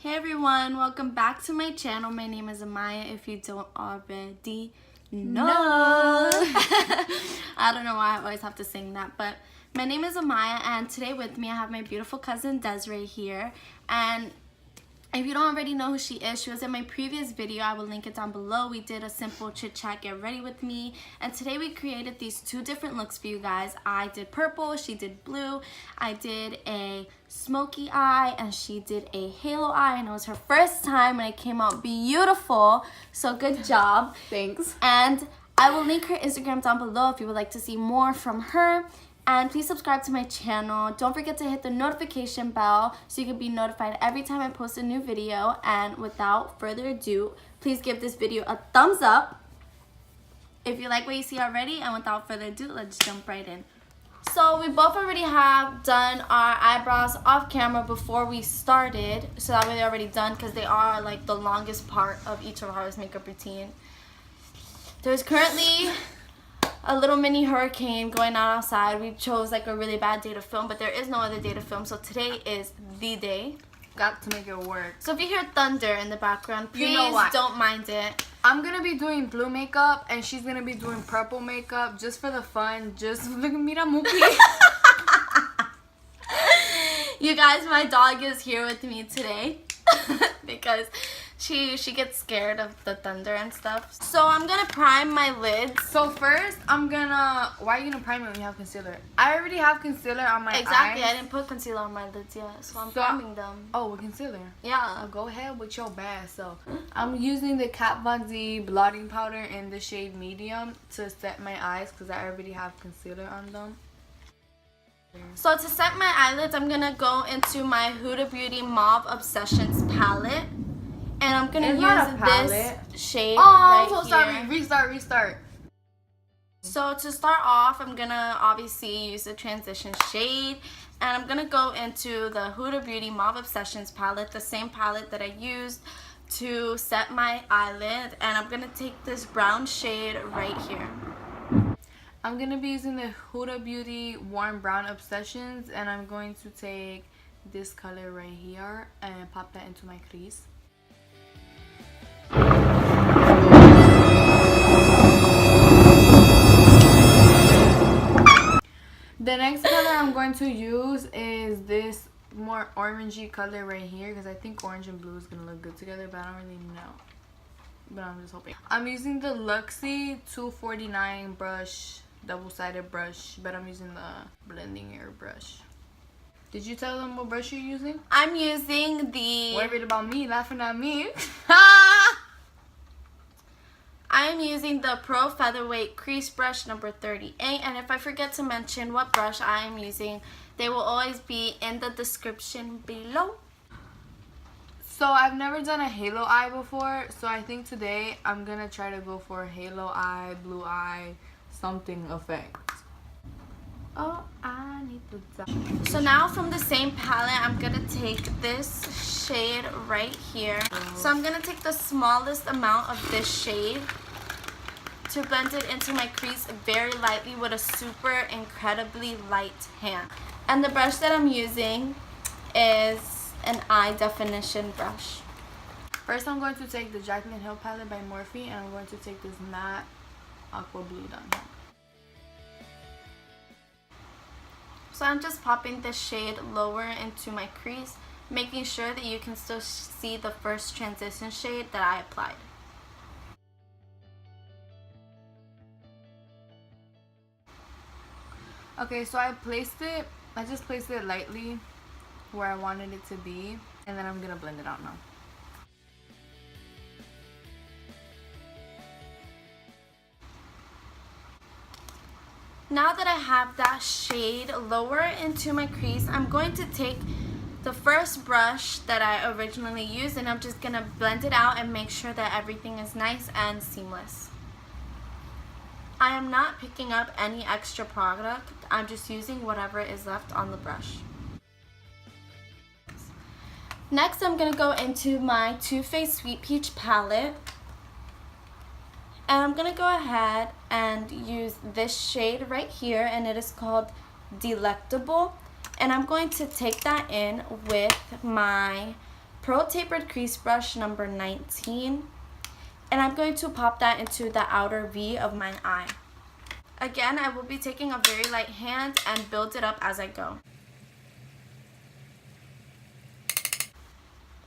Hey everyone, welcome back to my channel. My name is Amaya, if you don't already know. I don't know why I always have to sing that, but my name is Amaya, and today with me I have my beautiful cousin Desiree here. And if you don't already know who she was in my previous video. I will link it down below. We did a simple chit chat, get ready with me, and today we created these two different looks for you guys. I did purple, she did blue. I did a smoky eye and she did a halo eye, and it was her first time and it came out beautiful, so good job. Thanks. And I will link her Instagram down below if you would like to see more from her. And please subscribe to my channel. Don't forget to hit the notification bell so you can be notified every time I post a new video. And without further ado, please give this video a thumbs up if you like what you see already. And without further ado, let's jump right in. So we both already have done our eyebrows off camera before we started, so that way they're already done because they are like the longest part of each of ours makeup routine. There's currently a little mini hurricane going on outside. We chose like a really bad day to film, but there is no other day to film, so today is the day. Got to make it work. So if you hear thunder in the background, please don't mind it. I'm gonna be doing blue makeup and she's gonna be doing purple makeup just for the fun. Just look at mira Mookie. You guys, my dog is here with me today because she gets scared of the thunder and stuff. So I'm gonna prime my lids. So first I'm gonna, why are you gonna prime it when you have concealer? I already have concealer on my Exactly, eyes. I didn't put concealer on my lids yet, so I'm priming them. Oh, with concealer? Yeah. Oh, go ahead with your bad self. I'm using the Kat Von D blotting powder in the shade medium to set my eyes because I already have concealer on them. So to set my eyelids, I'm gonna go into my Huda Beauty Mauve Obsessions palette. And I'm gonna use this shade right here. Sorry. Restart. So to start off, I'm gonna obviously use the transition shade, and I'm gonna go into the Huda Beauty Mauve Obsessions palette, the same palette that I used to set my eyelid, and I'm gonna take this brown shade right here. I'm gonna be using the Huda Beauty Warm Brown Obsessions, and I'm going to take this color right here and pop that into my crease. The next color I'm going to use is this more orangey color right here because I think orange and blue is going to look good together, but I don't really know. But I'm just hoping. I'm using the Luxie 249 brush, double-sided brush, but I'm using the blending air brush. Did you tell them what brush you're using? I'm using the... Worried about me, laughing at me. I'm using the Pro Featherweight Crease brush number 38, and if I forget to mention what brush I am using, they will always be in the description below. So I've never done a halo eye before, so I think today I'm gonna try to go for a halo eye, blue eye, something effect. Oh, I need the... So now from the same palette, I'm gonna take this shade right here. So I'm gonna take the smallest amount of this shade to blend it into my crease very lightly with a super incredibly light hand. And the brush that I'm using is an eye definition brush. First I'm going to take the Jaclyn Hill palette by Morphe, and I'm going to take this matte aqua blue down here. So I'm just popping this shade lower into my crease, making sure that you can still see the first transition shade that I applied. Okay, so I just placed it lightly where I wanted it to be, and then I'm gonna blend it out now. Now that I have that shade lower into my crease, I'm going to take the first brush that I originally used, and I'm just gonna blend it out and make sure that everything is nice and seamless. I am not picking up any extra product. I'm just using whatever is left on the brush. Next, I'm going to go into my Too Faced Sweet Peach palette. And I'm going to go ahead and use this shade right here, and it is called Delectable. And I'm going to take that in with my Pro Tapered Crease Brush number 19. And I'm going to pop that into the outer V of my eye. Again, I will be taking a very light hand and build it up as I go.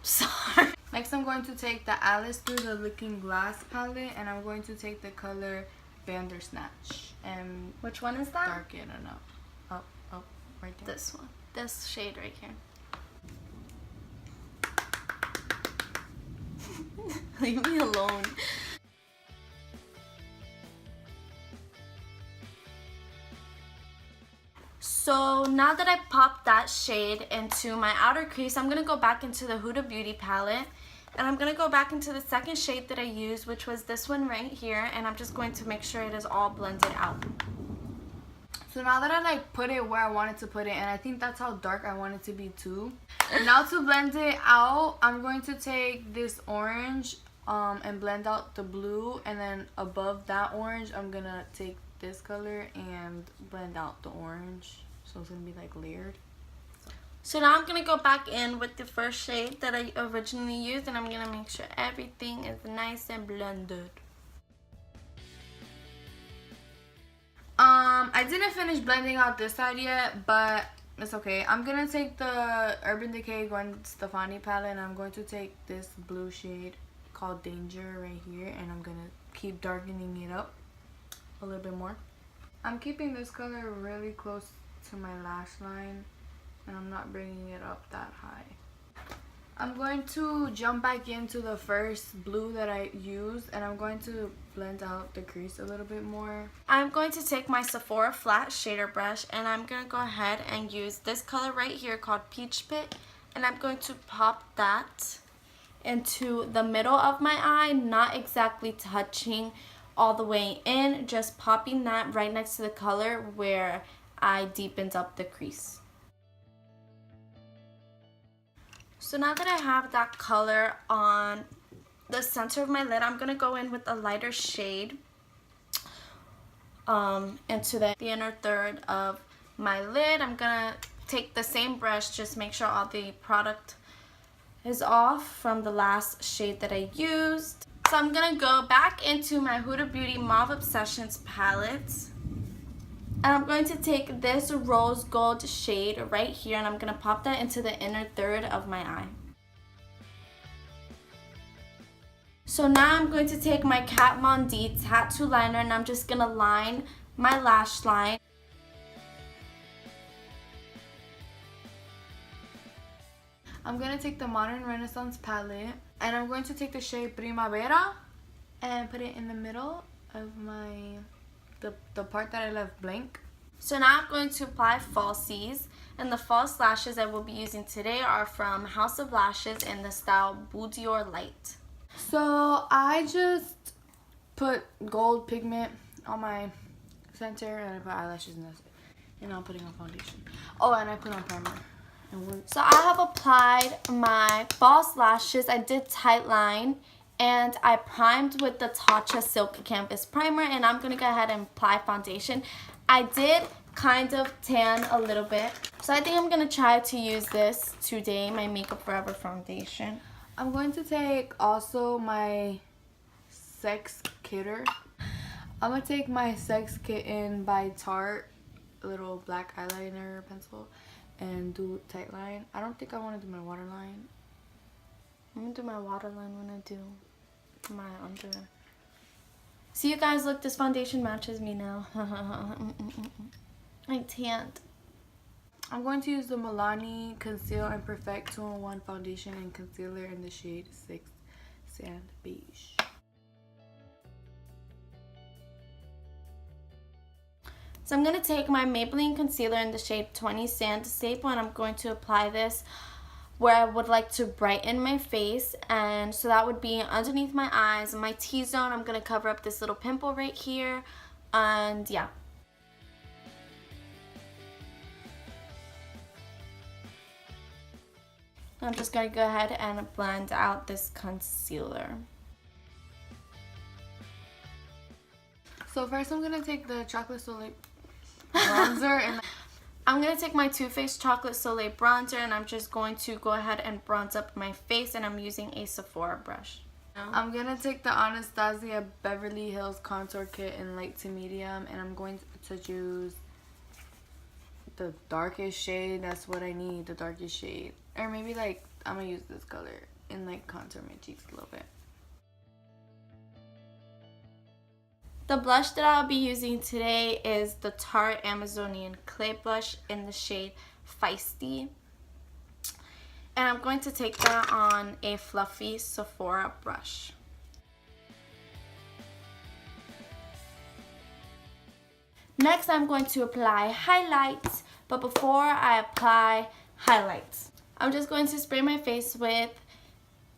Sorry. Next, I'm going to take the Alice through the Looking Glass palette, and I'm going to take the color Bandersnatch and Which one is that? darken it up. Up, right there. This one. This shade right here. Leave me alone. So now that I popped that shade into my outer crease, I'm going to go back into the Huda Beauty palette. And I'm going to go back into the second shade that I used, which was this one right here. And I'm just going to make sure it is all blended out. So now that I like put it where I wanted to put it, and I think that's how dark I want it to be too. Now to blend it out, I'm going to take this orange and blend out the blue, and then above that orange I'm gonna take this color and blend out the orange, so it's gonna be like layered. So now I'm gonna go back in with the first shade that I originally used, and I'm gonna make sure everything is nice and blended. I didn't finish blending out this side yet, but it's okay. I'm gonna take the Urban Decay Gwen Stefani palette, and I'm going to take this blue shade called Danger right here, and I'm gonna keep darkening it up a little bit more. I'm keeping this color really close to my lash line, and I'm not bringing it up that high. I'm going to jump back into the first blue that I used, and I'm going to blend out the crease a little bit more. I'm going to take my Sephora flat shader brush, and I'm going to go ahead and use this color right here called Peach Pit, and I'm going to pop that into the middle of my eye, not exactly touching all the way in, just popping that right next to the color where I deepened up the crease. So now that I have that color on the center of my lid, I'm going to go in with a lighter shade into the inner third of my lid. I'm going to take the same brush, just make sure all the product is off from the last shade that I used. So I'm going to go back into my Huda Beauty Mauve Obsessions palette. And I'm going to take this rose gold shade right here, and I'm going to pop that into the inner third of my eye. So now I'm going to take my Kat Von D tattoo liner, and I'm just going to line my lash line. I'm going to take the Modern Renaissance palette, and I'm going to take the shade Primavera and put it in the middle of my the part that I left blank. So now I'm going to apply falsies, and the false lashes I will be using today are from House of Lashes in the style Boudoir Lite. So I just put gold pigment on my center, and I put eyelashes in this, and I'm putting on foundation. Oh, and I put on primer. So I have applied my false lashes. I did tight line, and I primed with the Tatcha Silk Canvas Primer, and I'm going to go ahead and apply foundation. I did kind of tan a little bit, so I think I'm going to try to use this today, my Makeup Forever foundation. I'm going to take also my Sex Kitter. I'm going to take my Sex Kitten by Tarte, little black eyeliner pencil, and do tight line. I don't think I want to do my waterline. I'm going to do my waterline when I do my under. See, you guys, look, this foundation matches me now. I can't. I'm going to use the Milani Conceal and Perfect 2-in-1 foundation and concealer in the shade 6 Sand Beige. So I'm going to take my Maybelline concealer in the shade 20 Sand Staple, and I'm going to apply this where I would like to brighten my face, and so that would be underneath my eyes, my T-zone. I'm going to cover up this little pimple right here, and yeah. I'm just going to go ahead and blend out this concealer. So first I'm going to take the Chocolate Soleil bronzer, and I'm going to take my Too Faced Chocolate Soleil bronzer and I'm just going to go ahead and bronze up my face, and I'm using a Sephora brush. I'm going to take the Anastasia Beverly Hills Contour Kit in light to medium, and I'm going to use the darkest shade. That's what I need, the darkest shade. Or maybe like, I'm going to use this color and like contour my cheeks a little bit. The blush that I'll be using today is the Tarte Amazonian Clay Blush in the shade Feisty. And I'm going to take that on a fluffy Sephora brush. Next, I'm going to apply highlights. But before I apply highlights, I'm just going to spray my face with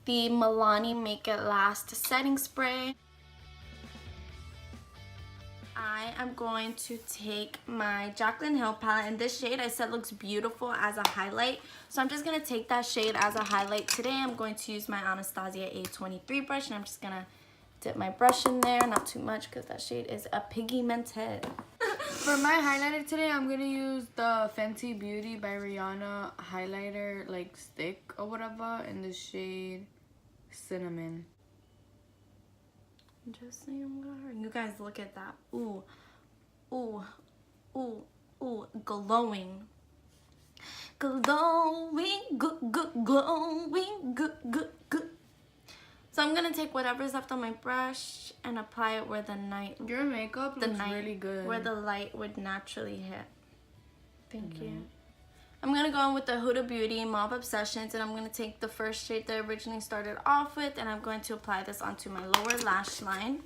the Milani Make It Last setting spray. I am going to take my Jaclyn Hill palette, and this shade I said looks beautiful as a highlight. So I'm just going to take that shade as a highlight. Today I'm going to use my Anastasia A23 brush, and I'm just going to dip my brush in there. Not too much because that shade is a pigmented. For my highlighter today, I'm going to use the Fenty Beauty by Rihanna highlighter like stick or whatever in the shade Cinnamon. Just saying, you guys look at that. Ooh, ooh, ooh, ooh, glowing. Glowing, glowing, good. So I'm gonna take whatever's left on my brush and apply it where the night. Your makeup looks really good. Where the light would naturally hit. Thank you. I'm gonna go in with the Huda Beauty Mauve Obsessions, and I'm gonna take the first shade that I originally started off with, and I'm going to apply this onto my lower lash line.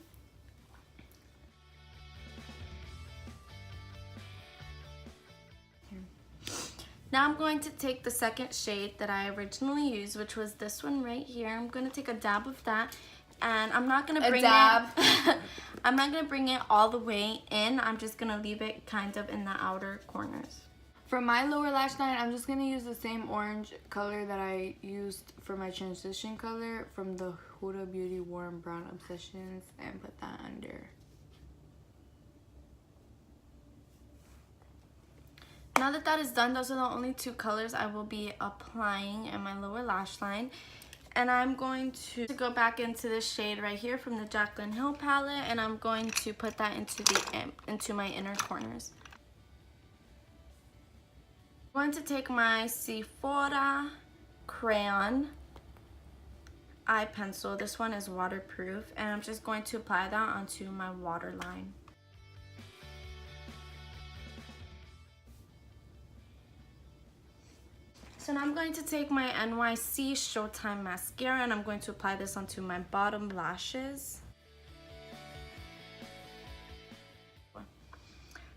Now I'm going to take the second shade that I originally used, which was this one right here. I'm going to take a dab of that, and I'm not going to bring it I'm not going to bring it all the way in. I'm just going to leave it kind of in the outer corners. For my lower lash line, I'm just going to use the same orange color that I used for my transition color from the Huda Beauty Warm Brown Obsessions, and put that under. Now that that is done, those are the only two colors I will be applying in my lower lash line. And I'm going to go back into this shade right here from the Jaclyn Hill palette, and I'm going to put that into my inner corners. I'm going to take my Sephora crayon eye pencil. This one is waterproof, and I'm just going to apply that onto my waterline. So now I'm going to take my NYC Showtime mascara, and I'm going to apply this onto my bottom lashes.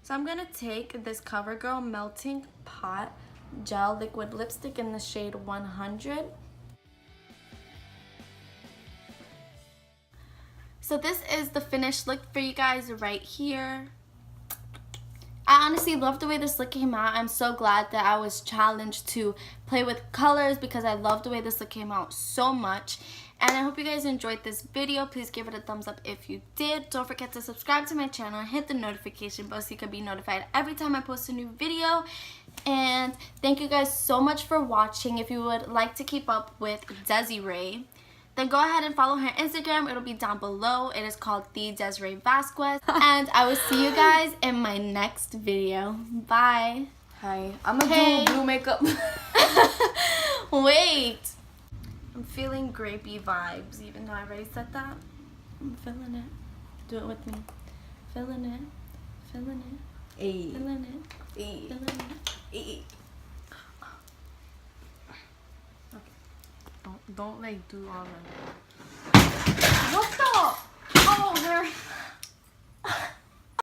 So I'm going to take this CoverGirl Melting Pot Gel Liquid Lipstick in the shade 100. So this is the finished look for you guys right here. I honestly love the way this look came out. I'm so glad that I was challenged to play with colors because I love the way this look came out so much. And I hope you guys enjoyed this video. Please give it a thumbs up if you did. Don't forget to subscribe to my channel and hit the notification bell so you can be notified every time I post a new video. And thank you guys so much for watching. If you would like to keep up with TheDesiree, then go ahead and follow her Instagram. It'll be down below. It is called TheDesiree Vazquez. And I will see you guys in my next video. Bye. Hi. I'm gonna do blue makeup. Wait. I'm feeling grapey vibes, even though I already said that. I'm feeling it. Do it with me. Feeling it. Feeling it. Hey. Feeling it. Hey. Feeling it. Hey. Don't like do all that. What the? Oh, there.